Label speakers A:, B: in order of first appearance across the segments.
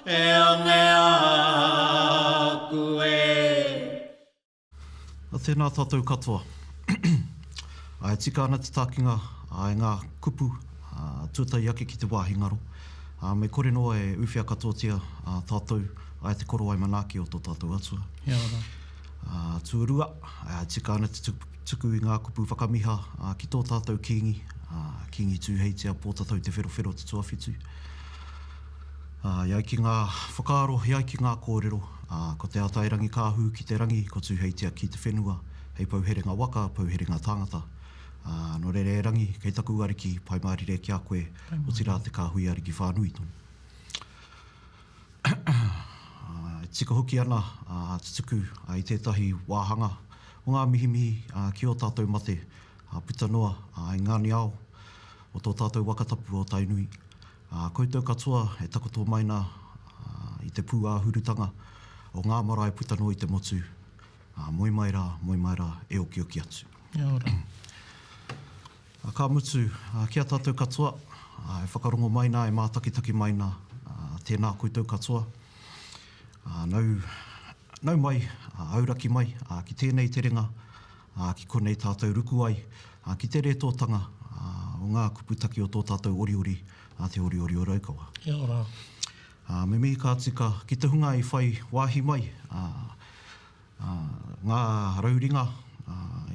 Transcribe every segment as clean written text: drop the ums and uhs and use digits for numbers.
A: e angea kue.
B: Tēnā tātou katoa. Ai tika ana te tākinga ai ngā kupu tuatai ake ki te wāhi ngaro. Me kore noa e uwhia katoatia tātou ai te koro ai manaaki o tō tātou atua.
C: Ia ora.
B: Tuarua, tika ana te tuku i ngā kupu whakamiha ki tō tātou kingi. Kingi tūheitia pōtatau te wherowhero te tuawhitu. Iai ki ngā whakaaro, iai ki ngā kōrero. Ko te atairangi kāhu ki te rangi, ko tūheitia ki te whenua. Hei pauherenga waka, pauherenga tāngata. No rere rangi, kei taku ariki, pai mārire ki a koe, o tira te kāhui ariki whānui tonu. Tika hoki ana te tuku i tētahi wāhanga o ngā mihimihi ki o tātou mate, puta noa i ngāni ao o tō tātou wakatapu o Tainui. Koutou katoa e takoto maina i te pū āhurutanga o ngā marae puta noa i te motu. Moi mai rā, e oki oki atu.
C: Ia ora.
B: Ka mutu, kia tātou katoa, e whakarongo maina, e mātakitaki maina, tēnā koutou katoa. Nau mai, auraki mai, ki tēnei te ringa, ki konei tātou ruku ai, ki te rētōtanga o ngā kuputaki o tō tātou oriori, te oriori o Raukawa.
C: Ia ora.
B: Me mihi ka tika, ki te hunga i whai wāhi mai, ngā rauringa,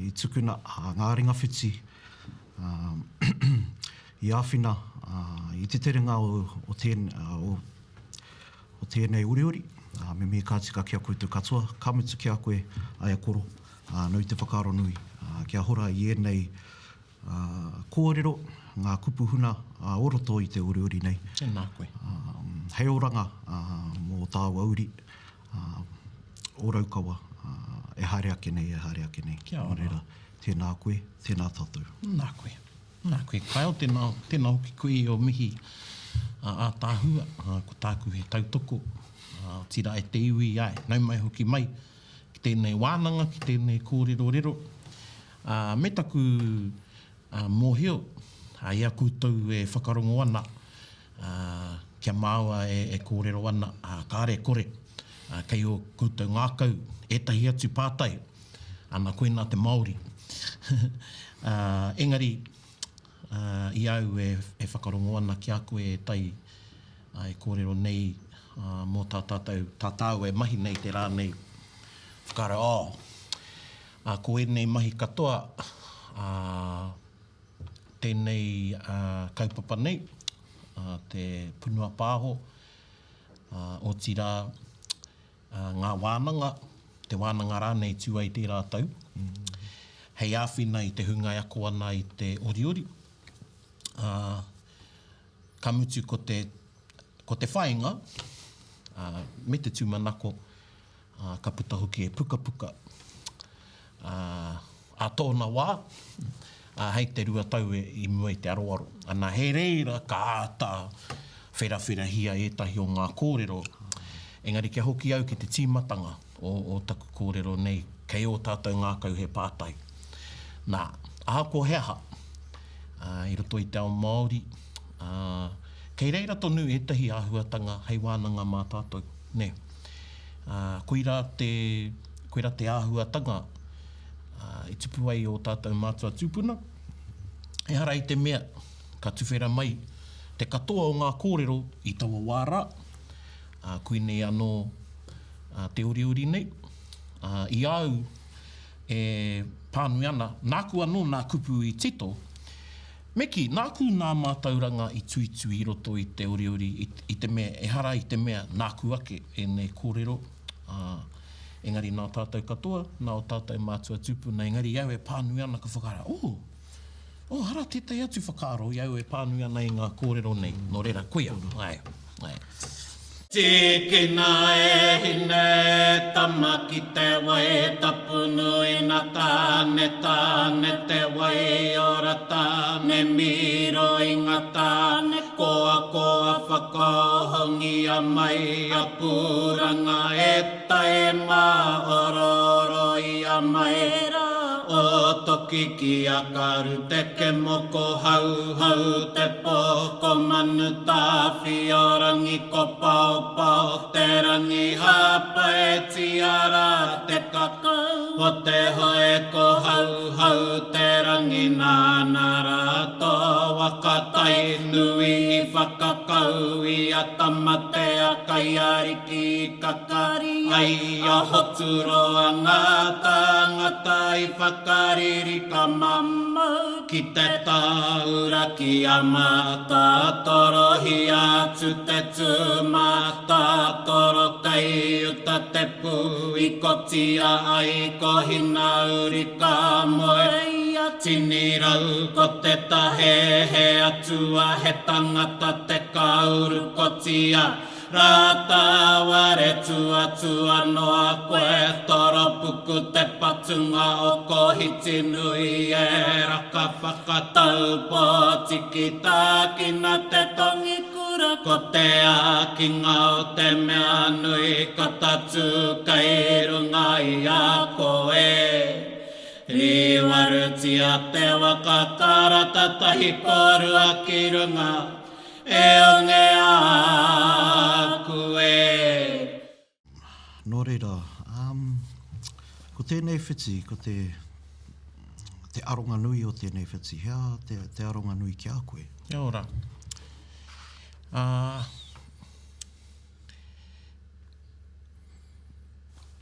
B: i tukuna, ngā ringa whiti, i āwhina, i te terenga o tēnei oriori. Me mihi ka tika kia koutou katoa, ka mutu kia koe ai a koro, nau te whakaaro nui, kia hora i ēnei kōrero, ngā kupuhuna oroto i te oriori nei.
C: Tēnā koe.
B: Hei oranga mō tā wauri, o Raukawa, e haere ake nei.
C: Kia ora.
B: Reira, tēnā koe, tēnā tātou.
C: Nā koe. Kai o tēnā hoki koe o mihi a tāhua, ko tāku he tautoko, tira e te iwi ai, nau mai hoki mai, ki tēnei wānanga, ki tēnei kōrero. Me taku mōhio, ia koutou e whakarongo ana, kia māua e kōrero ana, kāre kore, kei o koutou ngākau, etahi atu pātai, ana koe nā te Māori. Engari, i au e whakarongo ana ki a koe e tai e kōrero nei mō tātau e mahi nei te rā nei. Whakara, ko e nei mahi katoa, tēnei kaupapa nei, te punua pāho, o tira ngā wānanga, te wānanga rā nei tū ai tērā tau. Hei āwhina i te hunga ako ana i te oriori. Ka mutu ko te whainga, me te tūmanako, ka puta hoki e puka. A tōna wā, hei te rua tau i mua i te aroaro. Ana he reira ka āta whera hia etahi o ngā kōrero. Engari kia hoki au ki te tīmatanga o taku kōrero nei, kei o tātou ngākau he pātai. Nā, ahako heaha, i roto i te ao Māori, kei reira tonu etahi āhuatanga hei wānanga mā tātou. Ne. Koira te āhuatanga, i tupu ai o tātou mātua tūpuna, e hara i te mea, ka tuwhera mai, te katoa o ngā kōrero i taua wāra, koinei anō te oriori nei, i au e pānui ana, nāku anō nā kupu i tito, meki, nāku nā mātauranga i tui roto i te oriori, i te mea, e hara i te mea, nāku ake e nei kōrero, engari nā tātou katoa, nā o tātou mātua tūpuna, engari iau e pānui ana ka whakara, hara tētai atu whakaaro, iau e pānui ana i ngā kōrero nei, no reira koia, ai.
A: Tikina e hine tamaki te wai tapunu ina tāne te wai ora tāne miro inga tāne koa whakahongi a mai a pūranga e tae mā ororo i a mai o o toki ki akaru te ke moko hau hau te poko manu tawhi o rangi ko pau pau te rangi hapa e tiara te kakau o te hoe ko hau hau te rangi nānara to wakatai nui I whakakau I a tamate a kaiariki kakari ai a hoturo a ngata ngata I whakariri ka mama ki te taura ki a mata torohi atu te tūmata toro kai uta te pui kotia ai ko hina uri ka moe Tini rau ko te tahe he atua he tangata te kauru kotia Rata ware tua tua noa koe toro puku te patunga o ko hiti nui e raka whakatau po tiki tākina te tongi kura ko te ākinga o te mea nui katatu kai runga I a koe Riwarutia te wakatara tatahi korua ki runga e onge aku e.
B: Nō reira, ko tēnei whiti, ko te aronga nui o tēnei whiti, hea te aronga nui ki a koe?
C: Ia ora.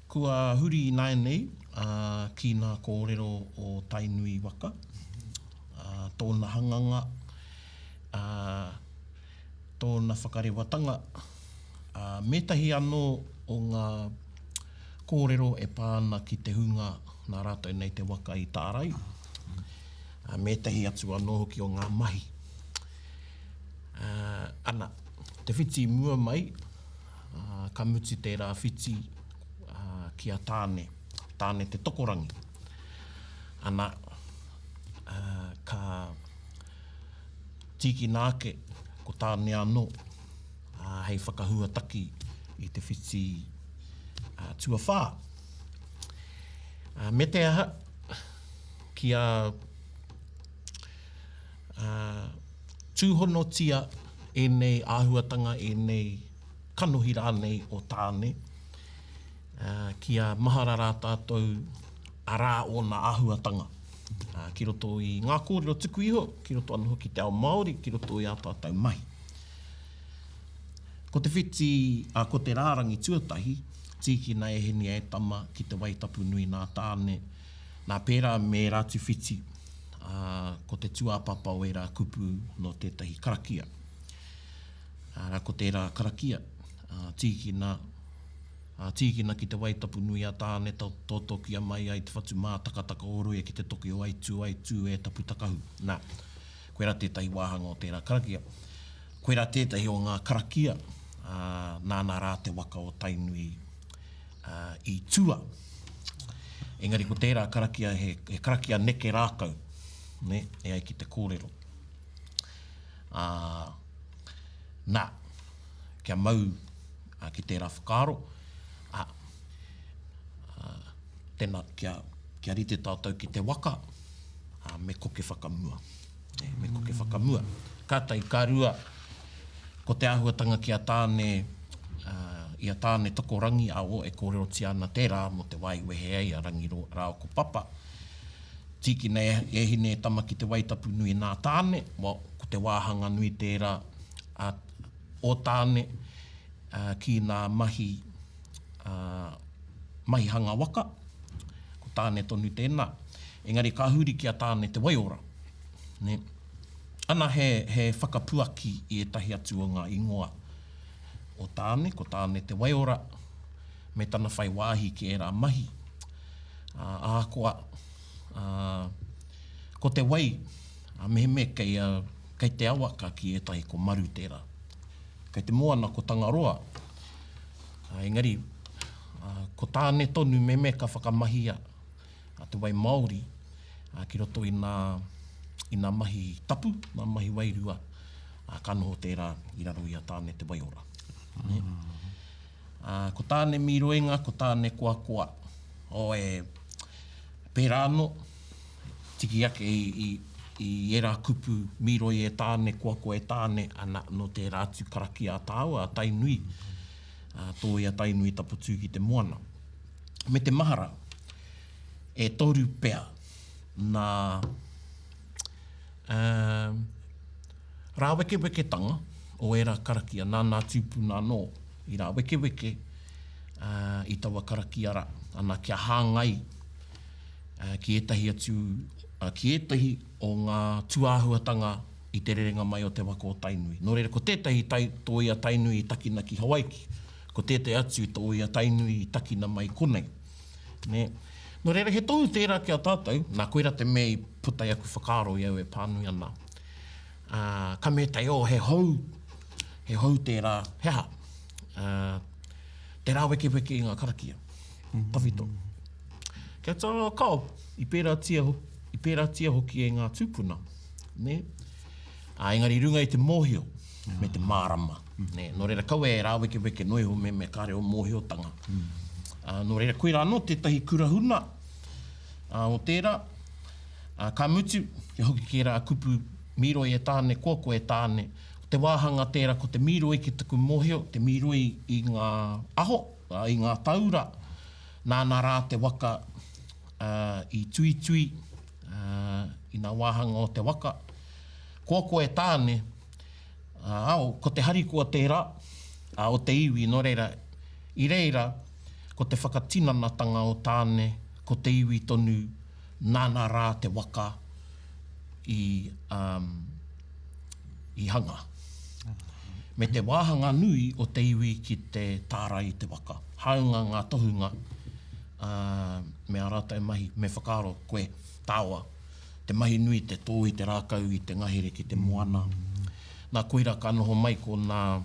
C: Kua huri nai nei, ki nā kōrero o Tainui waka, tōna hanganga, tōna whakarewatanga, metahi anō o ngā kōrero e pāna ki te hunga nā rātou nei te waka I tārai, metahi atu anō hoki o ngā mahi. Ana, te whiti mua mai, ka muti tērā whiti ki a tāne te tokorangi. Ana, ka tiki nāke ko tāne anō, hei whakahuataki I te whiti tuawhā. Me te aha, ki a tūhonotia e nei āhuatanga, e nei kanohira nei o tāne, ki a maharara tātou arā o nā āhuatanga. Ki roto I ngā kōrero tuku iho, ki roto anu hoki te ao Māori, ki roto I a tātou mahi. Ko te whiti, ko te rārangi tuatahi, tiki nei heni e tama ki te waitapu nui nā tāne, nā pērā me rātu whiti, ko te tuapapa o e rā kupu no tētahi karakia. Ko tērā karakia, tīkina ki te waitapu nui a tāne tōtokia mai ai te whatu mā takataka oroe ki te toki o aitu e tapu takahu. Nā, koe rā tētahi wāhanga o tērā karakia. Koe rā tētahi o ngā karakia, nāna rā te waka o Tainui I tua. Engari ko tērā karakia he karakia neke rākau, ne, e ai ki te kōrero. Nā, kia mau ki tērā whakaaro, tēnā kia rite tātou ki te waka, me koke whakamua. Me koke whakamua. Kātai kārua, ko te āhuatanga ki a tāne, I a tāne tokorangi a o e kōrero ti ana tērā mo te wai wehe ai a rangi rāo ko papa. Tiki nei e hine e tama ki te waitapu nui nā tāne, ko te wāhanga nui tērā o tāne ki nā mahi hanga waka, ko tāne tonu tēnā. Engari ka huri ki a tāne te waiora. Ne? Ana he whakapuaki I etahi atu o ngā ingoa o tāne, ko tāne te waiora, me tana whai wāhi ki e rā mahi. Ākoa, ko te wai, meheme kei te awa ka ki etahi ko maru tērā. Kei te moana ko Tangaroa. Engari, ko tāne tonu meheme ka whakamahia a te wai Māori, ki roto I nā mahi tapu, nā mahi wairua, kanoho tērā I raro I a tāne te waiora. Ko tāne miroenga, ko tāne koa, o e pērā anō, tiki ake i e rā kupu miro i e tāne, kuako e tāne, ana no te rātu karaki a tāua, a Tainui, tō i a Tainui taputū ki te moana. Me te mahara, e toru pea nā rā weke tanga o e rā karakia, nā tūpuna nō, i rā weke i taua karakia rā, ana kia hāngai ki etahi atu, ki etahi o ngā tuāhuatanga i te rerenga mai o te waka o Tainui. Nō reira, ko tētahi tō ia Tainui i takina ki Hawaiki, ko tētahi atu tō ia Tainui i takina mai konei. Ne? Nō reira, he tōu tērā ki a tātou, nā koera te mea i putai aku whakaaro i au e pānui ana. Ka me tai o he hou tērā heha. Te rā weke i ngā karakia. Tawhito. Kia tā kao, i pērā tia hoki e ngā tūpuna. Ne? Engari runga i te mōhio, me te mārama. Ne? Nō reira, kaua e rā weke noi ho me kāre o mōhiotanga. Nō reira, koe rā no tētahi kurahuna o tērā. Ka mutu, e hoki ki rā kupu miro e tāne, koko e tāne. Te wāhanga tērā ko te miro ki taku mōhio, te miro i ngā aho, i ngā taura. Nāna rā te waka i tui, i ngā wāhanga o te waka. Koko e tāne, ko te harikoa tērā, o te iwi, nō reira, i reira, ko te whakatinanatanga o tāne, ko te iwi tonu, nāna rā te waka i hanga. Me te wāhanga nui o te iwi ki te tāra i te waka. Haunga ngā tohunga, me a rātai mahi, me whakaaro koe, tāua, te mahi nui, te tō i te rākau, i te ngahere ki te moana. Nā koira ka noho mai ko nā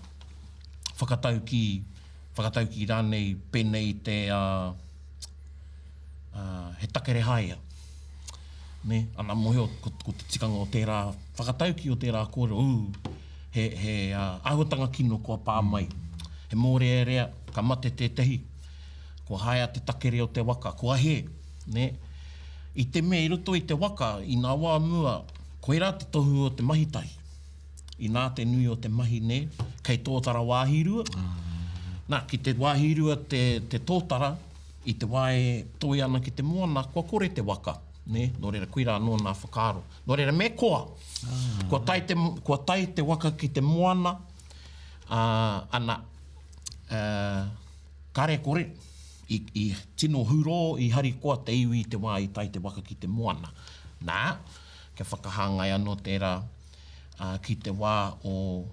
C: whakatau ki rānei pēnei te he takere haia. Ne? Ana moheo ko te tikanga o tērā whakatau ki o tērā kōrero, he āhuatanga kino kua pā mai. He mōrea rea, ka mate te tehi, ko haia te takere o te waka, kua he. Ne? I te mea i roto i te waka, i nā wā mua, koe rā te tohu o te mahitai. I nā te nui o te mahi, ne? Kei tōtara wāhirua. Nā, ki te wāhirua te tōtara, i te wae toi ana ki te moana, kua kore te waka. Ne? Nō reira, koe rā nō nā whakaaro. Nō reira, me koa. Kua tai te waka ki te moana, ana kare kore, i tino huro, i hari koa te iwi te wā i tai te waka ki te moana. Nā, ke whakahāngai anō tērā ki te wā o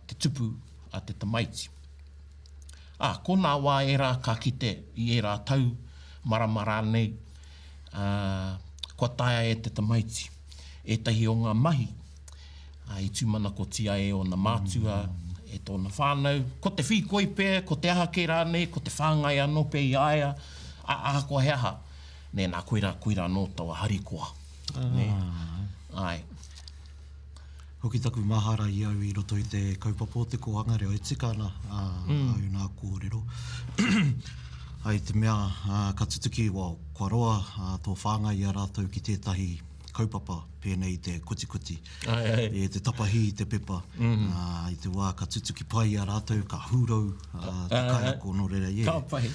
C: te tupu a te tamaiti. Ko nā wā e rā ka kite i e rā tau maramara nei, kua taia e te tamaiti. E tahi o ngā mahi, i tūmana ko tia e o nā mātua, e tōna whānau, ko te whikoi pē, ko te aha ke rānei, ko te whāngai anō pē i aia, aha ko he aha. Nē, nā koe rā nō taua harikoa. Ai.
B: Hoki taku mahara i au i roto i te kaupapa o te koanga reo e tika ana au nā kōrero. Ai te mea ka tutuki kua roa tō whāngai a rātou ki tētahi kaupapa pēnei te kuti. E te tapahi i te pepa. I te wā ka tutuki pai a rātou, ka hūrau, te kaiako no reira.
C: Ka pahi.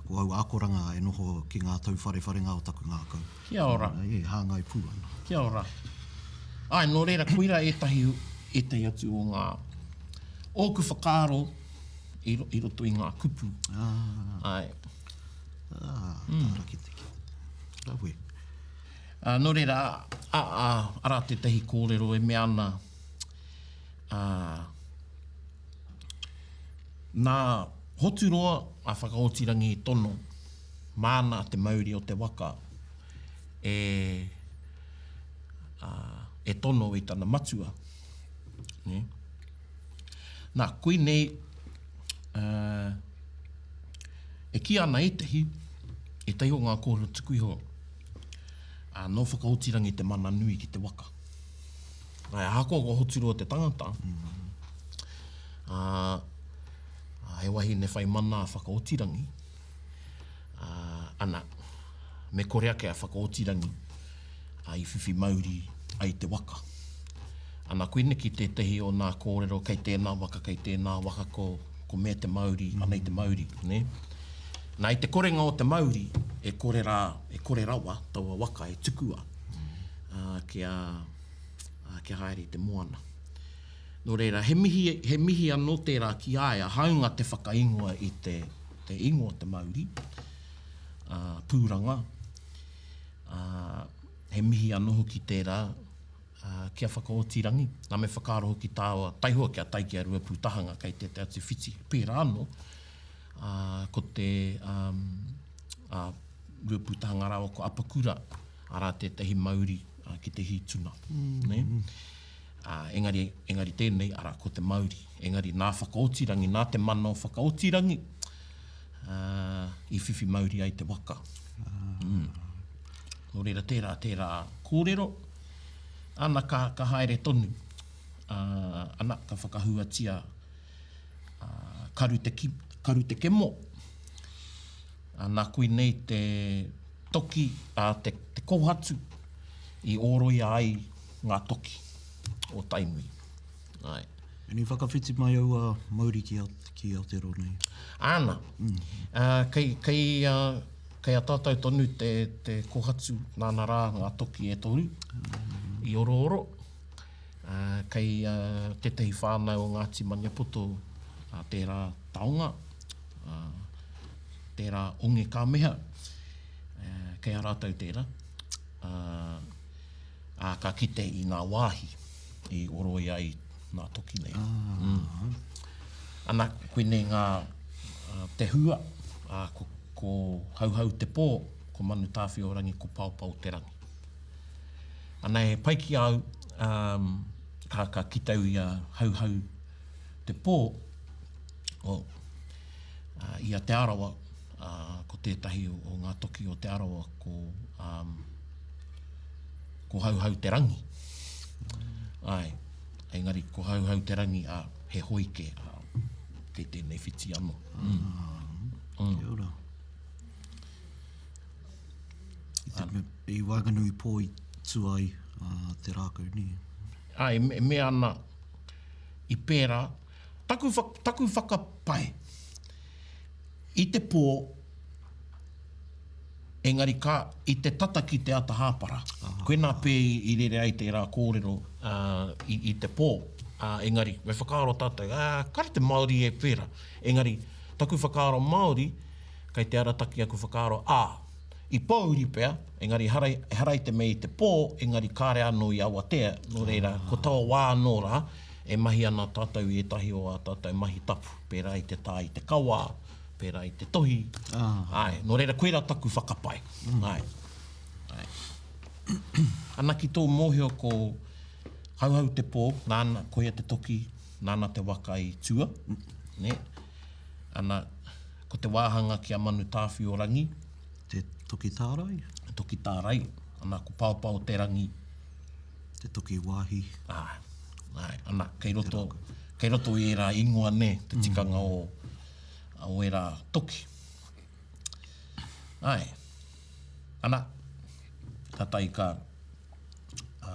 B: Ko au akoranga e noho ki ngā tau whare-wharenga o taku ngā kau.
C: Kia ora.
B: Hāngai pū ana.
C: Kia ora. Ai, nō reira, koira e tahi atu o ngā ōku whakaaro i roto i ngā kupu. Ai.
B: Tāraki teki. Rawe.
C: Nō reira, ara te tehi kōrero e mea ana nā hoturoa a whakaotirangi tono, māna te mauri o te waka, e tono i tana matua. Ne? Nā, koe nei, e ki ana e tehi o ngā kōrero tuku iho, no whakaotirangi te mana nui ki te waka. Ai, hako ko hoturoa te tangata, he wahi ne whai mana whakaotirangi, ana, me korea ke a whakaotirangi i whiwhi Māori ai te waka. Ana koene ki tētahi o nā kōrero kei tēnā waka ko mea te Māori, ana i te Māori, ne? Nā i te korenga o te Māori, e kore rawa, taua waka, e tukua, kia haere te moana. Nō reira, he mihi anō tērā ki aia, haunga te whakaingoa i te ingoa te Māori, pūranga, he mihi anō hoki tērā, kia whakaotirangi, nā me whakaaro hoki tāua, taihua kia taiki a rua pūtahanga kei te atu whiti, pēra anō, ko te rua pūtahanga rawa ko Apakura, ara tētahi Māori ki te hituna, ne? Engari tēnei, ara ko te Māori, engari nā whakaotirangi, nā te mana o whakaotirangi, i whiwhi Māori ai te waka. Nō reira tērā kōrero, ana ka haere tonu, ana ka whakahuatia karu te kemo, nā koe nei te toki, te kohatu i oroia ai ngā toki o Tainui. Ai.
B: Ni whakawhiti mai au a Māori ki Aotearoa nei?
C: Ana. Kei a tātou tonu te kohatu nāna rā ngā toki e toru i oro. Kei tētahi whānau o Ngāti Maniapoto tērā taonga, tērā onge ka meha, kei a rātou tērā. Ka kite i ngā wāhi i oroi ai ngā toki nei. Ana koene ngā te hua, ko hauhau te pō, ko manu tāwhi o rangi, ko paupau te rangi. Ana e paiki au, ka kitau i a hauhau te pō, ia te arawa, ko tētahi o ngā toki o te arawa, ko hauhau te rangi. Ai, engari, ko hauhau te rangi he hoike kei tēnei whiti anō.
B: Kia ora. I Waganui pō i tuai te rākau ni.
C: Ai, me ana i pērā, taku whakapai. I te pō, engari i te tata ki te ata hāpara. Koe nā pē i rere ai te rā kōrero i te pō. Engari, me whakaaro tātou, kare te Māori e pēra. Engari, taku whakaaro Māori, kei te arataki aku whakaaro, i pōuri pēr, engari harai te mei te pō, engari kāre anō i Awatea, nō reira, ko taua wā anō rā, e mahi ana tātou i etahi o a tātou mahi tapu, pēra i te tā i te kawa, pēra i te tohi. Ai, nō reira, koera taku whakapai. Ai. Ana ki tō mōhio ko hauhau te pō, nāna koia te toki, nāna te waka i tua. Ne? Ana, ko te wāhanga ki a manu tāwhi o rangi.
B: Te toki tārai?
C: Toki tārai. Ana, ko paupau te rangi.
B: Te toki wāhi.
C: Ai, ana, kei roto i era ingoa ne, te tikanga o era toki. Ai, ana, tatai ka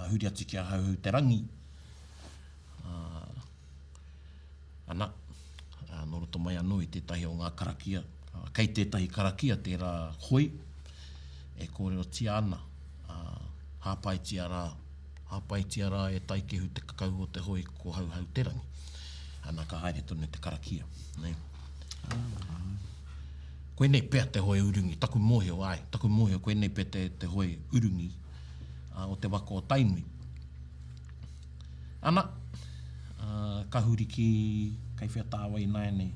C: huri atu ki a hauhau te rangi. Ana, nō roto mai anō i tētahi o ngā karakia. Kei tētahi karakia, tērā hoi, e kōrero tia ana. Hāpai tia rā e taikehu te kakau o te hoi ko hauhau te rangi. Ana ka haere tonu te karakia. Ne? Koe nei pēr te hoi urungi, taku mōhio, koe nei pēr te hoi urungi o te waka o Tainui. Ana, ka huri ki kei whia tāwai nai nei.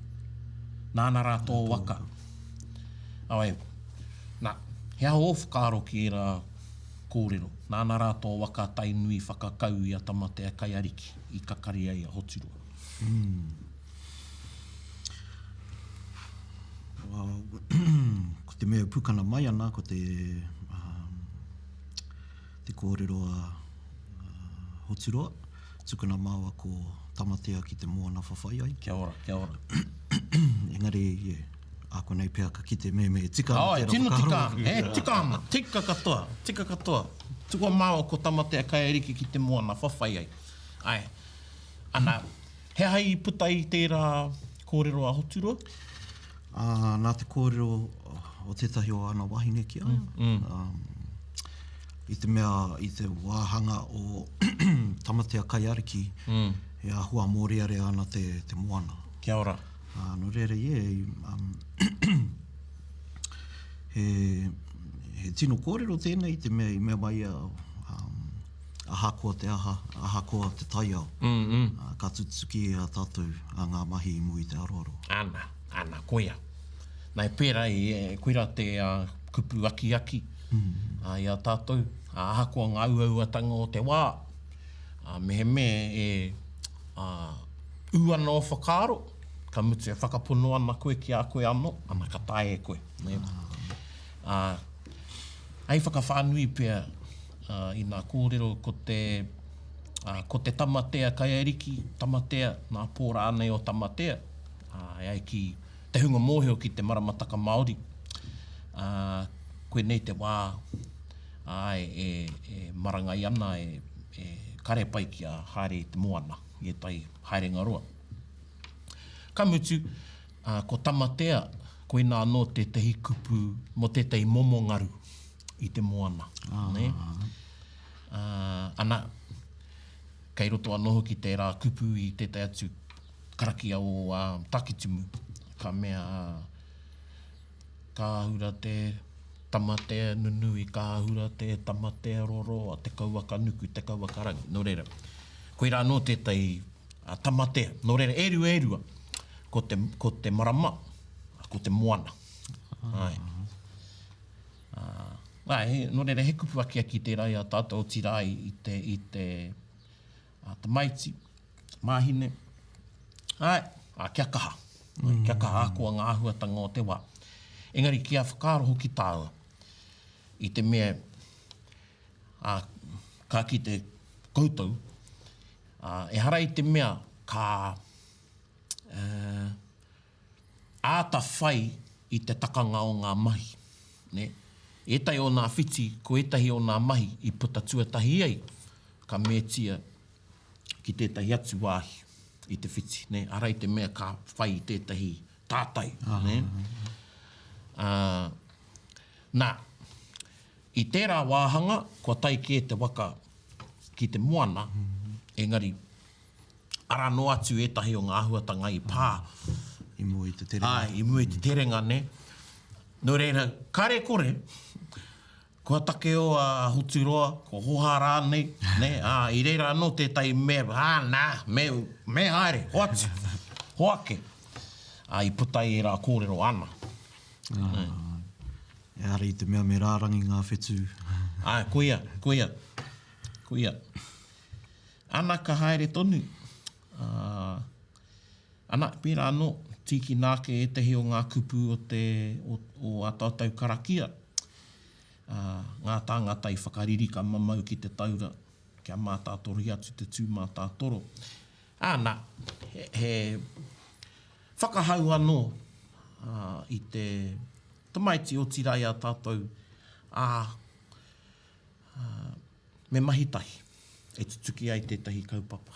C: Nāna rā tō waka. Awe, he aho o whakaaro ki era kōrero. Nāna rā tō waka Tainui whakakau i a tamate a kai ariki i kakari ai a Hoturua. Ko te mea pukana mai ana, ko te kōrero a Hoturua. Tukuna māua ko tamatea ki te moana whawhai ai. Kia ora. Engari,
B: Ako nei pia ka kite me tika ana
C: Ai,
B: tērā
C: tino tika
B: whakaaro.
C: ana. Tika ana. Tika katoa. Tukua māo ko tamatea kaeriki ki te moana, whawhai ai. Ai, ana, he hai I puta I tērā kōrero a Hoturua?
B: Nā te kōrero o tētahi o ana wahine ki ai. I te mea, I te wāhanga o tamatea kaiariki, he ahua mōreare ana te moana.
C: Kia ora.
B: No reira, he tino kōrero tēnei, te mea I mea mai ahakoa te ahakoa te taiao. Ka tutuki a tātou a ngā mahi I mui te aroaro.
C: Ana, koia. Nai pērā koira te kupu aki. I a tātou, ahakoa ngā uauatanga o te wā. Mehe uana o whakaaro, ka mutu whakapono ana koe ki a koe anō, ana ka tae koe. Ai whakawhanui pia I nā kōrero ko te tamatea kaiariki, tamatea, nā pōra anei o tamatea, ai ki te hunga mōheo ki te maramataka Māori. Koe nei te wā, e marangai ana, e karepai ki a haere te moana, I tai haerenga roa. Ka mutu, ko tamatea, koe nā no tētahi kupu mo tētahi momongaru I te moana. Ana, kei roto anō hoki tērā kupu I tētai atu karakia o Takitumu, ka mea ka ahura te tamatea nunui, ka ahura te tamatea roro, te kauaka nuku, te kauaka rangi. Nō reira, koe rā no tētai tamatea, nō reira, erua, ko te marama, ko te moana. Nō reira, he kupu aki tērā I a tātou tirai I te maiti, māhine. Kia kaha. Kia kaha akoa ngā ahuatanga o te wā. Engari, kia whakaaro hoki tāua. I te mea, ka ki te koutou, e hara I te mea ka āta whai I te takanga o ngā mahi. Ne? Etai o ngā whiti, ko etahi o ngā mahi I puta tuatahi ai, ka mētia ki tētahi atu wāhi I te whiti. Ne? Ara I te mea ka whai I tētahi tātai. Ne? Nā, I tērā wāhanga, kua tai kē te waka ki te moana, engari, ara no atu etahi o ngā ahuatanga I pā.
B: I mua I te terenga.
C: I mua I te terenga, ne? Nō reira, kare kore, kua take o Hoturoa, ko hoha rānei, ne? I reira anō tētai mea, me haere, hoatu, hoake. I putai e rā kōrero ana.
B: E ara I te mea me rārangi ngā whetū.
C: Koia. Ana ka haere tonu. Ana, pērā anō, tiki nāke e tehi o ngā kupu o a tātou karakia. Ngā tāngata I whakaririka mamau ki te taura, kia mātātoro atu te tū mātātoro. Nā, he whakahau anō I te tamaiti o tirai a tātou me mahitahi. E tutuki ai tētahi kaupapa.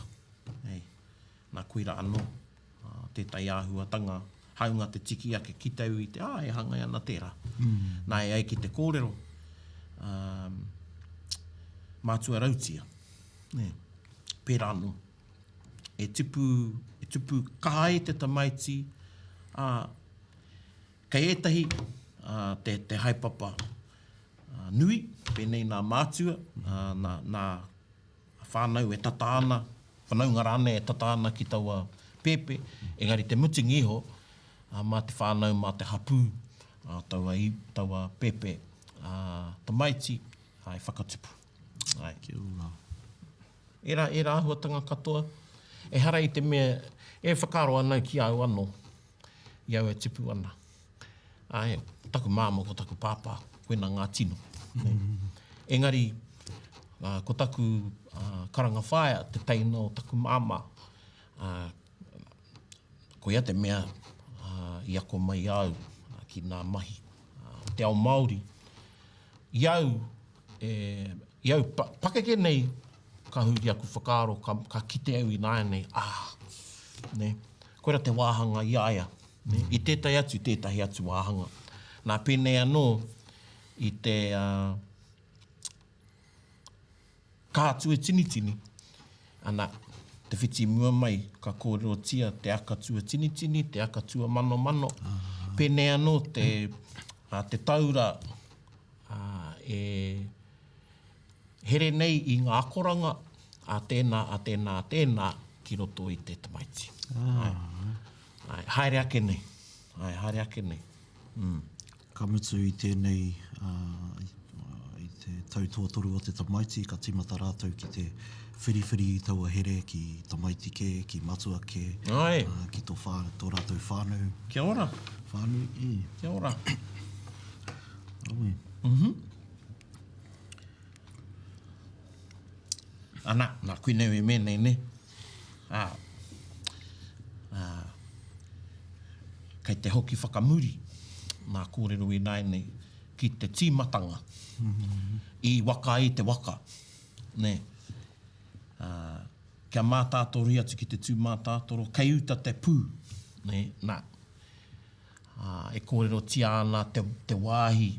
C: Nā koira anō. Tētai āhuatanga, haunga te tiki ake ki tau I te e hangai ana tērā. Nā ai ki te kōrero, mātua rautia. Pērā anō. E tupu kai te tamaiti, kei etahi te haipapa nui, pēnei nā mātua, nā whānau e tata ana, whanau ngarane e tata ana ki taua pepe, engari te mutingi iho, mā te whānau, mā te hapū, taua pepe, tamaiti, ai whakatupu.
B: Kia ora.
C: Era ahuatanga katoa, e hara I te mea, e whakaro anau ki au anō, I au e tipu ana. Taku māma ko taku pāpā, koena ngā tino. Engari, ko taku karanga whaia, te teina o taku māma, ko ia te mea I ako mai au, ki ngā mahi. Te ao Māori, iau, pakeke nei, ka huri aku whakaaro, ka kite au i nāia nei, ne? Koera te wāhanga i aia, ne? I tētahi atu wāhanga. Nā pēnei anō, i te kātua tinitini, ana te whiti mua mai, ka kōrero tia te akatua tinitini, te akatua mano. Pēnei anō te taura here nei i ngā akoranga, a tēnā, ki roto i te tamaiti. Haere ake nei. Haere ake nei.
B: Ka mutu i tēnei, i te tautoatoru o te tamaiti, ka timata rātou ki te whiriwhiri taua here ki tamaiti ke, ki matua ke, ki tō rātou whānau.
C: Kia ora.
B: Whānau,
C: Kia ora. Ana, nā koinau e mēnei, ne? Kei te hoki whakamuri, nā kōrero e nai nei, ki te tīmatanga, i waka i te waka, ne? Kia mātātoro atu ki te tū mātātoro, kei uta te pū, ne? Nā, e kōrero tia ana te wāhi,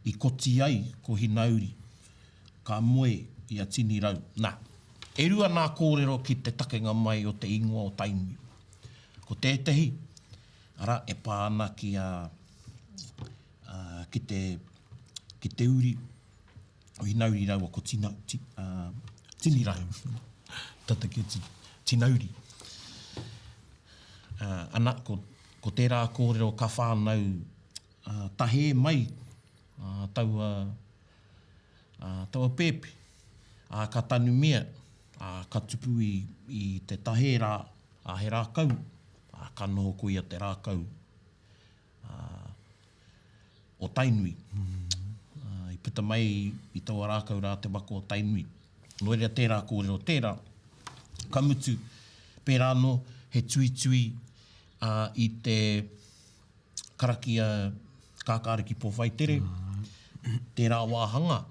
C: i koti ai ko hinauri, ka moe i a tini rau. Nā, e rua nā kōrero ki te takenga mai o te ingoa o Tainui. Ko tētahi, ara, e pā ana ki te uri o hinauri raua ko tini rau. Tata ki tinauri. Ana, ko tērā kōrero ka whānau tahē mai taua pēpi, ka tanu mea, ka tupu i te tahē rā, he rākau, ka noho ko ia te rākau o Tainui. I puta mai i taua rākau rā te wako o Tainui. Noerea tērā kōrero tērā, ka mutu pērā no he tui i te karakia kākāriki pōwhaitere, tērā wāhanga.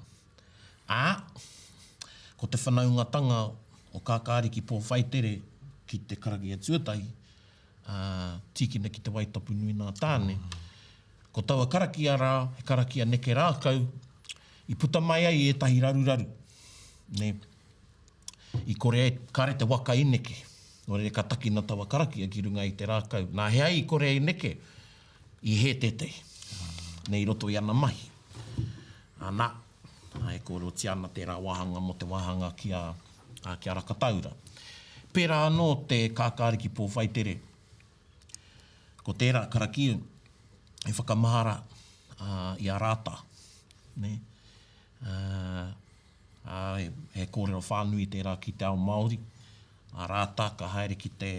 C: Ko te whanaungatanga o kākāriki pōwhaitere ki te karakia tuatahi, tīkina ki te waitapu nui nā tāne. Ko taua karakia rā, he karakia neke rākau, i puta mai ai e tahi raruraru. Ne? I kore kare te waka i neke, ore ka takina taua karakia ki runga i te rākau. Nā he ai i kore i neke, i he tetei. Nei roto i ana mahi. Nā, e kōrero ti ana tērā wāhanga mo te wāhanga ki a Rakataura. Pērā anō te kākāriki pōwhaitere. Ko tērā karakia, e whakamahara i a rāta. Ne? He kōrero whānui tērā ki te ao Māori. A rāta ka haere ki te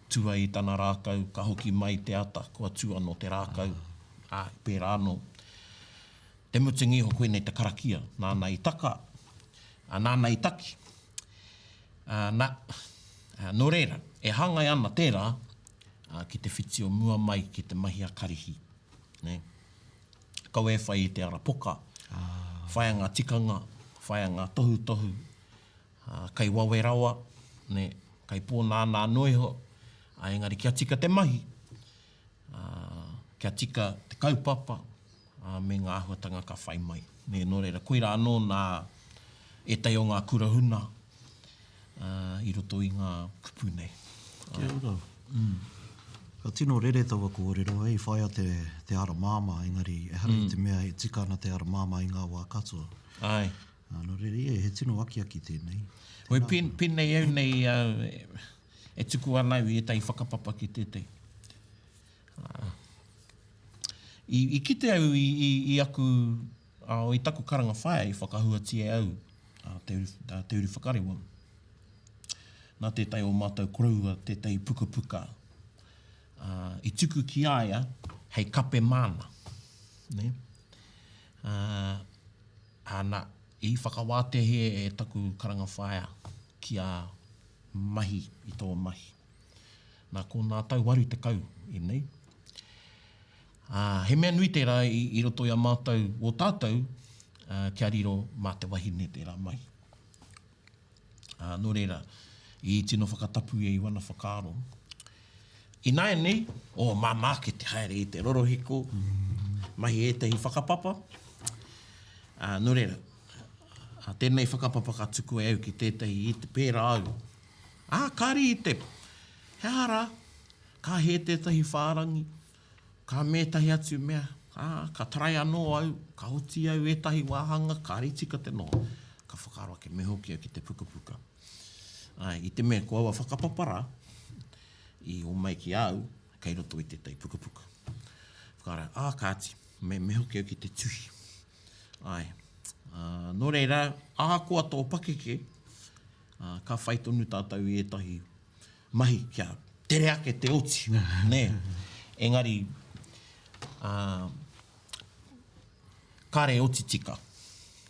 C: tua i tana rākau, ka hoki mai te ata, kua tua no te rākau. Pērā anō. Te mutingi ho koenei te karakia, nāna i taka, nāna i taki. Nō reira, e hangai ana tērā ki te whiti o mua mai ki te mahi a karihi. Ne? Kau e whai i te arapoka, whai ngā tikanga, whai ngā tohu, kai wawe rawa, ne? Kai pō nāna noiho, engari kia tika te mahi, kia tika te kaupapa, me ngā ahuatanga ka whai mai. Ne, nō reira, koira anō nā e tai o ngā kurahuna i roto i ngā kupu nei.
B: Kia ora. Ka tino rere taua kōrero, hei whaia te ara māma, engari e hara i te mea e tika ana te ara māma i ngā wā katoa.
C: Ai.
B: Nō rere, he tino aki tēnei.
C: Hoi pēnei au nei, e tuku anau i e tai whakapapa ki tētei. I kite au i aku, o i taku karanga whaia i whakahuatia au te uri whakarewa. Nā tētai o mātou koraua, tētai puka. I tuku ki aia, hei kape mana. Ne? Nā, i whakawātehe e taku karanga whaia ki a mahi, i tō mahi. Nā ko nā tau waru te kau, i nei. He mea nui tērā i roto i a mātou o tātou, kia riro mā te wahine tērā mai. Nō reira, i tino whakatapu e i wana whakaaro. I nai nei, mā ke te haere i te rorohiko, mahi e tehi whakapapa. Nō reira, tēnei whakapapa ka tuku e au ki tētahi i te pēra au. Kāri i te, he ara, ka he tētahi whārangi, ka mētahi atu mea, ka tarai anō au, ka hoti au etahi wāhanga, ka ritika te noa, ka whakaroa ke mehoki au ki te pukapuka. I te mea kua wa whakapapara, i o mai ki au, kei roto i tētai pukapuka. Whakara, kāti, me mehoki au ki te tuhi. Nō reira, kua tō pakeke, ka whaitonu tātou i etahi mahi kia tere ake te oti. Engari, kare oti tika.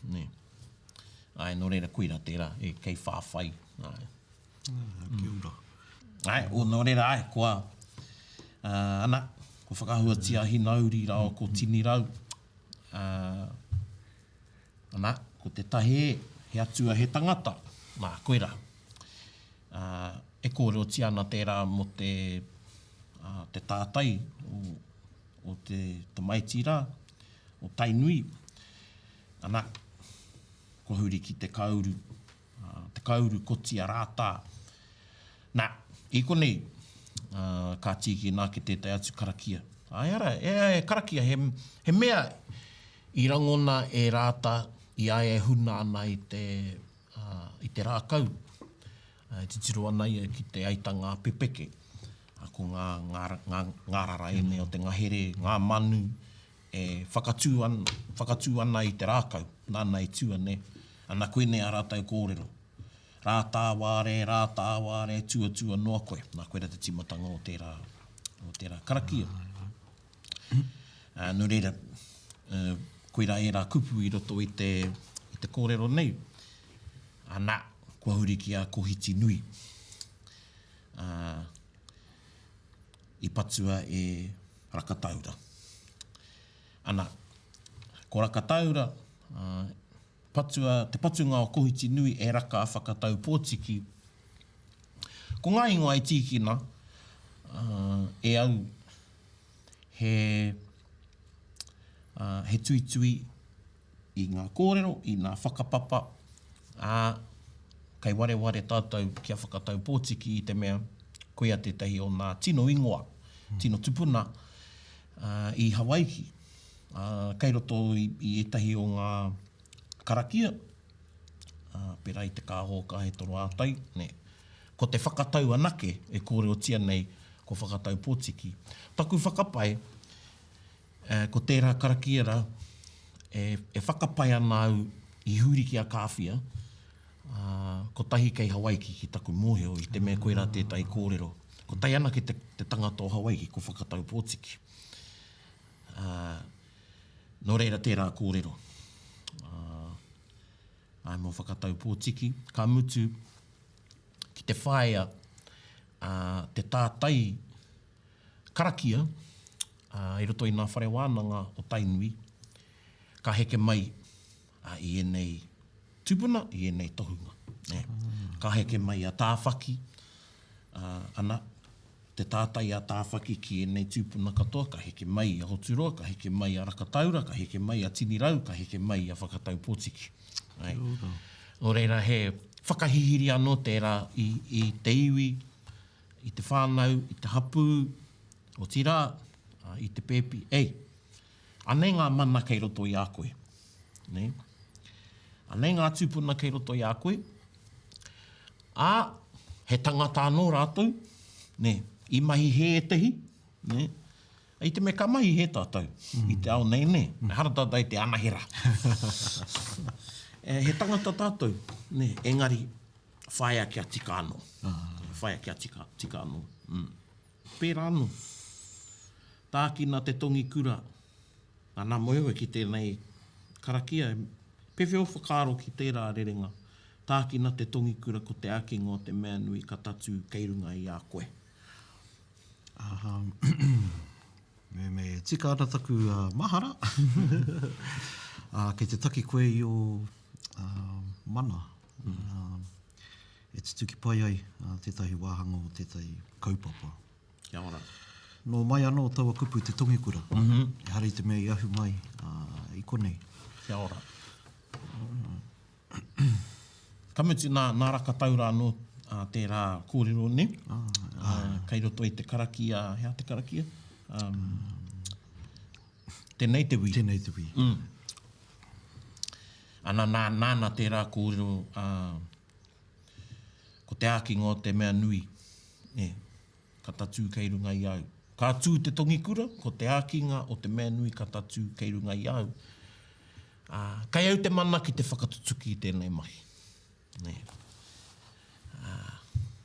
C: Nō reira koira tērā, kei whāwhai.
B: Kia ora.
C: Nō reira, kua ana, ko whakahuatia hi nauri rao, ko tini rau. Ana, ko te tahe, he atua he tangata. Koira. E kōreo ana tērā mo te tātai o te maitira, o Tainui. Ana, ko huri ki te kauru koti a rātā. I konei, ka tiki nā ki tētai atu karakia. Ara, karakia, he mea i rangona e rātā, i ai e huna ana i te rākau. Te tiro ana ia ki te aitanga pepeke. Ko ngā rara ene o te ngahere, ngā manu, e whakatū ana i te rākau. Nāna i tū ane. Ana koene a rātai kōrero. Rātā wāre, tua noa koe. Nā koera te timatanga o tērā karakia. Nō reira, koera e rā kupu i roto i te kōrero nei. Nā, kua huri ki a kohiti nui. I patua e Rakataura. Ana, ko Rakataura, te patunga o kohiti nui e raka a whakatau pōtiki. Ko ngā ingoa i tīkina, e au he tuitui i ngā kōrero, i ngā whakapapa, kei ware tātou kia whakatau pōtiki i te mea, koia tētahi o ngā tino ingoa, tino tupuna, i Hawaii. Kei roto i etahi o ngā karakia, pera i te kāho ka he toro ātai, ko te whakatau anake e kōreo tia nei ko whakatau pōtiki. Taku whakapai, ko tērā karakia e whakapai ana au i huri ki a kāwhia, ko tahi kei Hawaii ki taku mōheo i te mea koera tētai kōrero. Ko tai ana ki te tangata o Hawaii ko whakatau pōtiki. Nō reira tērā kōrero. Mō whakatau pōtiki, ka mutu ki te whaia te tātai karakia, i roto i ngā whare wānanga o Tainui, ka heke mai i enei tupuna, i enei tohunga. Ka heke mai a tāwhaki, ana, te tātai a tāwhaki ki enei tupuna katoa, ka heke mai a Hoturoa, ka heke mai a Rakataura, ka heke mai a Tinirau, ka heke mai a whakatau pōtiki. O reira he whakahihiri anō tērā i te iwi, i te whānau, i te hapu, o tira, i te pēpi. Anei ngā mana kei roto i a koe. Anei ngā tūpuna kei roto i a koe. He tangata anō rātou, i mahi he e tehi, i te me ka mahi he tātou, i te ao nei, hara tātou i te anahera. He tangata tātou, engari, whaia kia tika anō. Whaia kia tika anō. Pērā anō. Tākina te tongi kura, nā moewe ki tēnei karakia, pewhio whakaaro ki tērā rerenga. Tākina te tongi kura ko te akinga o te mea nui ka tatu kei runga i a koe.
B: Me tika ana taku mahara. Kei te taki koe i o mana. E te tuki pai ai tētahi wāhanga o tētahi kaupapa.
C: Kia ora.
B: No mai anō taua kupu te tongikura. E hari te mea i ahu mai i konei.
C: Kia ora. Kamuti nā raka taura anō tērā kōrero ne. Kei roto i te karaki hea te karakia. Tēnei te wi.
B: Tēnei te wi.
C: Ana nāna tērā kōrero ko te ākinga o te mea nui. Ka tatu kei runga i au. Ka tū te tongikura, ko te ākinga o te mea nui ka tatu kei runga i au. Kai au te mana ki te whakatutuki i tēnei mahi.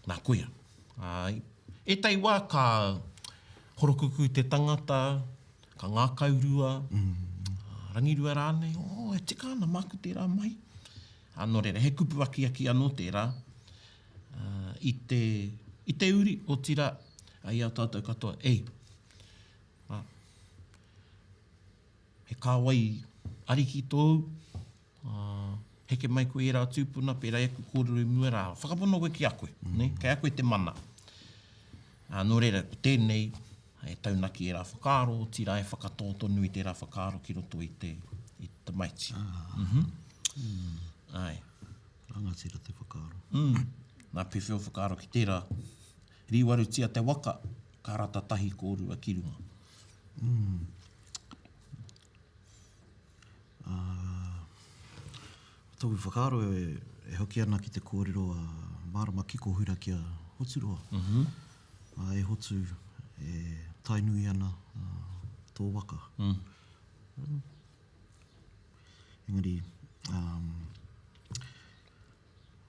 C: Nā koia. E tai wā ka horokuku te tangata, ka ngā kaurua, rangirua rānei, e tika ana māku tērā mai. Anō reira, he kupu aki anō tērā. I te uri o tira, ai au tātou katoa, he kāwai ariki tōu, heke mai koe e rā tūpuna, pērā eku kōrero i mua rā, whakapono koe ki a koe, kei a koe te mana. Nō reira, tēnei, e taunaki e rā whakaaro, o tira e whakatoto nui te rā whakaaro ki roto i te maiti. Ai.
B: Rangatira te whakaaro.
C: Nā pewhio whakaaro ki tērā, riwaru tia te waka, ka rata tahi kōrua ki runga. Tōku
B: whakaaro e hoki ana ki te kōrero a Marama Kiko Hura kia Hoturoa. E hotu e tainui ana tō waka. Engari,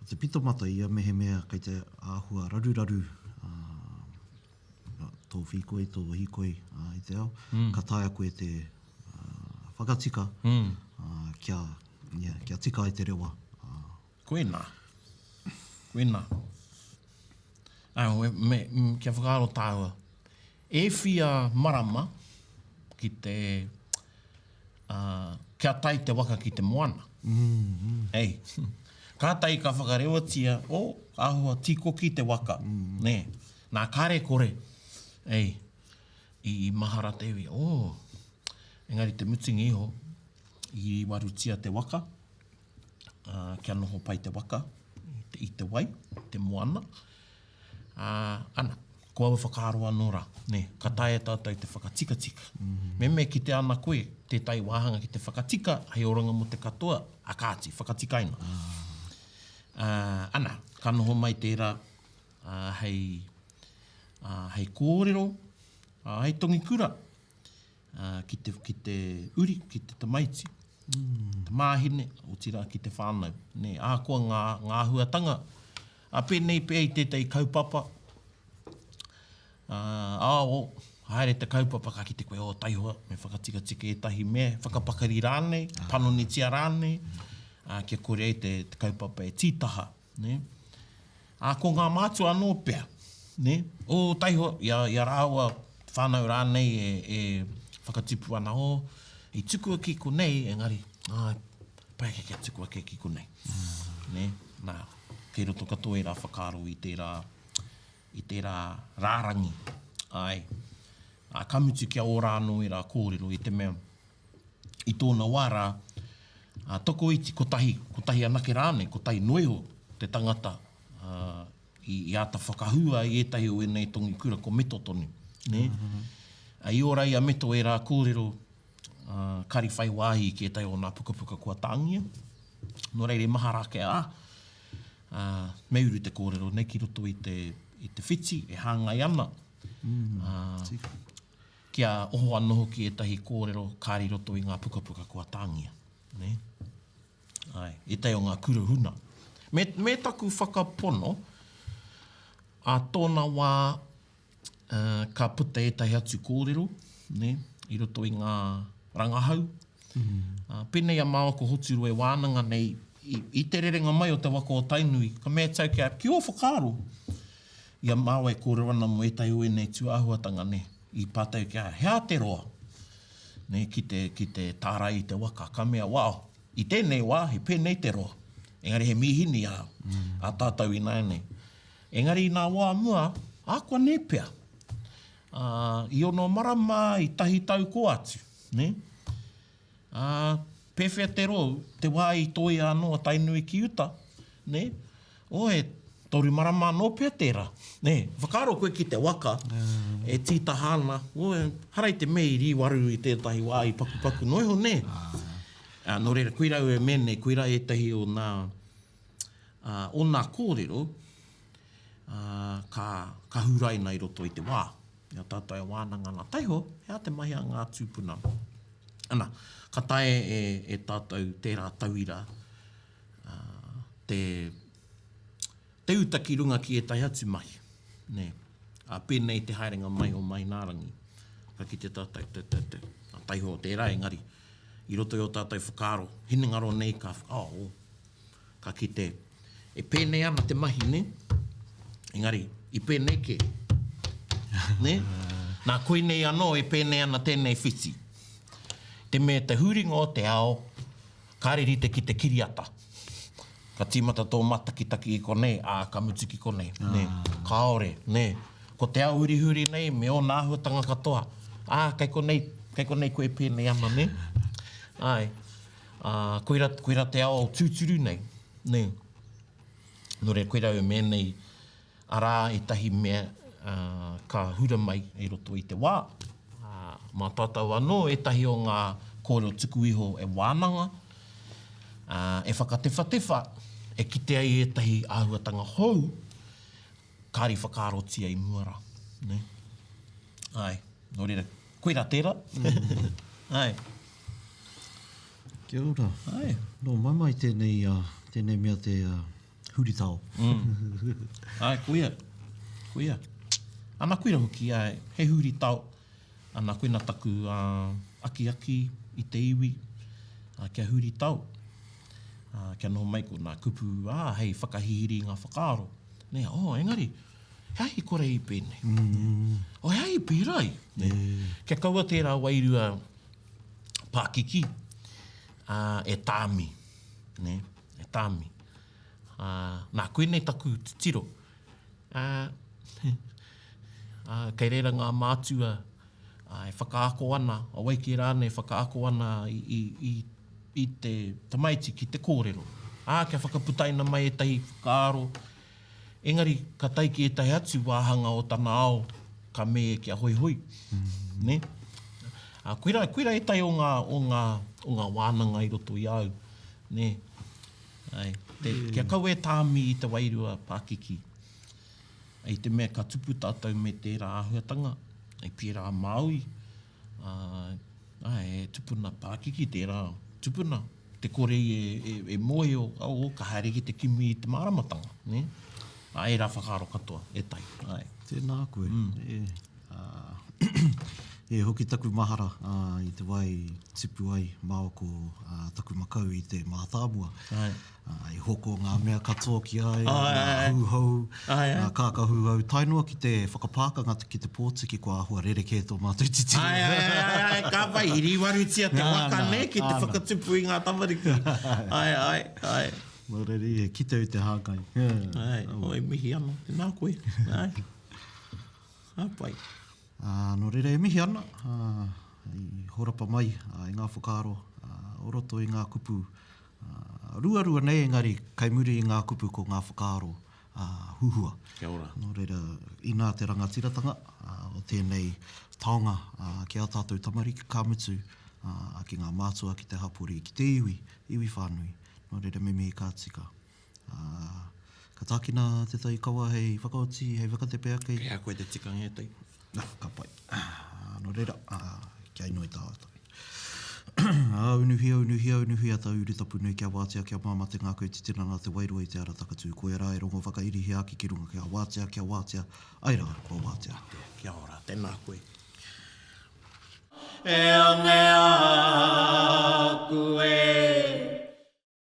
B: te pitomata ia mehe mea kei te āhua raruraru tō whikoe, tō hikoe i te ao. Ka taia koe te whakatika kia tika i te rewa.
C: Koena. Kia whakaaro tāua. E whia marama ki te kia tai te waka ki te moana. Ka tai ka whakarewatia, āhua tiko ki te waka. Nā kare kore. I mahara te iwi. Engari te mutingi iho, i warutia te waka. Kia noho pai te waka, i te wai, te moana. Ana, ko au whakaaro anō rā. Ka tae tātou te whakatika-tika. Me ki te ana koe, te tai wāhanga ki te whakatika, hei oranga mo te katoa, akāti, whakatikaina. Ana, ka noho mai tērā, hei kōrero, hei tongikura, ki te uri, ki te tamaiti, te māhine, o tira ki te whānau. Ākoa ngā huatanga, pēnei pēi tētai kaupapa, haere te kaupapa ka ki te koe o taihoa, me whakatika-tika e tahi mea, whakapakari rānei, panonitia rānei, kia kore te kaupapa e tītaha. Ko ngā mātua anō pēr. Taihoa, ia rāua whānau rānei e whakatipu ana i tukua ki konei, engari, pai kia tukua ki konei. Nā, kei roto katoa e rā whakaaro i tērā rārangi. Kamutu kia ora anō i rā kōrero i te mea. I tōna wārā, toko iti kotahi anake rānei, kotahi noeho te tangata i ata whakahua i etahi o enei tongikura ko meto tonu. I ora ia meto e rā kōrero kari whai wāhi ki etahi o nā pukapuka kua tāngia. Nō reire mahara ke me uru te kōrero, nei ki roto i te whiti, e hāngai ana. Kia oho anoho ki etahi kōrero kāri roto i ngā pukapuka kua tāngia. Etahi o ngā kuruhuna. Me taku whakapono, tōna wā ka puta etahi atu kōrero, i roto i ngā rangahau. Pēnei a māua ko Hoturo e wānanga nei, i te rerenga mai o te waka o Tainui, ka mea tau ki o whakaaro. Ia māua e kōrero ana mo etahi o enei tuahuatanga ne, i pātau kia, hea te roa. ne, ki te tāra i te waka, ka mea, wao, i tēnei wā, he pēnei te roa. Engari he mihini a tātou i nei. Engari i nā wā mua, ākua ne pea. I ono marama i tahi tau ko atu, ne? Pewhia te ro, te wā i toi anō tainui ki uta, ne? O e toru marama anō pia tērā, ne? Whakaaro koe ki te waka, e tīta hāna, o e harai te mei riwaru i tētahi wā i paku noiho, ne? Nō reira, koirau e mene, koirau e tahi o nā kōrero, ka hurai nei roto i te wā. Ia tātou e wānanga nā taiho, hea te mahi a ngā tūpuna. Ana, ka tae e tātou tērā tauira, te uta ki runga ki e tai atu mahi. Ne. Pēnei te haerenga mai o mai nārangi. Ka ki te tātou, taiho o tērā, engari. I roto i o tātou whakaaro, hinengaro nei ka whakaaro. Ka ki te, e pēnei ana te mahi, ne? Engari, i pēnei ke. Ne? Nā koinei anō e pēnei ana tēnei whiti. Te mea te huringa o te ao, kārerite ki te kiriata. Ka tīmata tō mata ki taki i konei, ka mutu ki konei. Ne? Kaore, ne? Ko te ao huri nei, me o nā huatanga katoa. Kei konei koe pēnei ana, ne? Ai, koira te ao tūturu nei, ne? Nore, koira o mea nei, arā i tahi mea, ka hura mai e roto i te wā. Mā tātou anō, e tahi o ngā kōrero tuku iho e wānanga, e whakatewha, e kite ai e tahi āhuatanga hou, kāri whakaarotia i muara. Ne? Ai, nō reira, koira tērā. Ai.
B: Kia ora.
C: Ai.
B: No, mai tēnei mea te huritao.
C: Ai, koia. Ana koira hoki, he huritao. Ana koina taku aki i te iwi, kia huritao. Kia noho mai ko nā kupu, hei whakahihiri ngā whakaaro. Ne, engari, hei kore i pēnei. Hei pērai. Ne. Kia kaua tērā wairua Pākiki, e tāmi. Ne, e tāmi. Nā koenei taku tiro. Kei reira ngā mātua, e whakaako ana, a waiki rāne whakaako ana i te tamaiti ki te kōrero. Kia whakaputaina mai e tahi whakaaro. Engari, ka taiki e tahi atu wāhanga o tana ao, ka me e kia hoi hoi. Ne? Koira e tahi o ngā wānanga i roto i au. Ne? Kia kau e tāmi i te wairua Pākiki. I te mea ka tupu tātou me tērā āhuatanga. I pērā Māui. E tupuna Pākiki tērā tupuna. Te kore e moe o ka haere ki te kimi i te māramatanga. Ne? E rā whakaaro katoa, e tai.
B: Tēnā koe. E hoki taku mahara i te wai tipu ai Māoko taku makau i te mātāmua. I hoko ngā mea katoa ki ai, ngā hūhau, ngā kākahuhau. Tainua ki te whakapākanga ki te pōtiki kua ahua rereke tō mātou titi.
C: Ka vai, i riwarutia te waka ne ki te whakatupu i ngā tamariki.
B: Mō reri, he kitau te hākai.
C: Oi, mihi ana, nā koe. Pai.
B: No reira e mihi ana, i horapa mai i ngā whakaaro, o roto i ngā kupu. Rua nei engari, kai muri i ngā kupu ko ngā whakaaro huhua.
C: Kia ora.
B: No reira, i nā te rangatiratanga, o tēnei taonga ki a tātou tamariki kāmutu, ki ngā mātua, ki te hapori, ki te iwi whānui. No reira, me mihi kā tika. Ka tākina te tai kaua hei whakaoti, hei whakatepe ake.
C: Kia koe te tika nge tai.
B: Ka pai. No reira, kia inoi tātai. Unuhia tau uri tapu nui kia wātea kia māmate ngā koe titirana te wairua i te ara takatu. Koe rā e rongo whakairi he aki ki runga kia wātea. Aira, kua wātea.
C: Kia ora, tēnā koe.
A: E ange aku e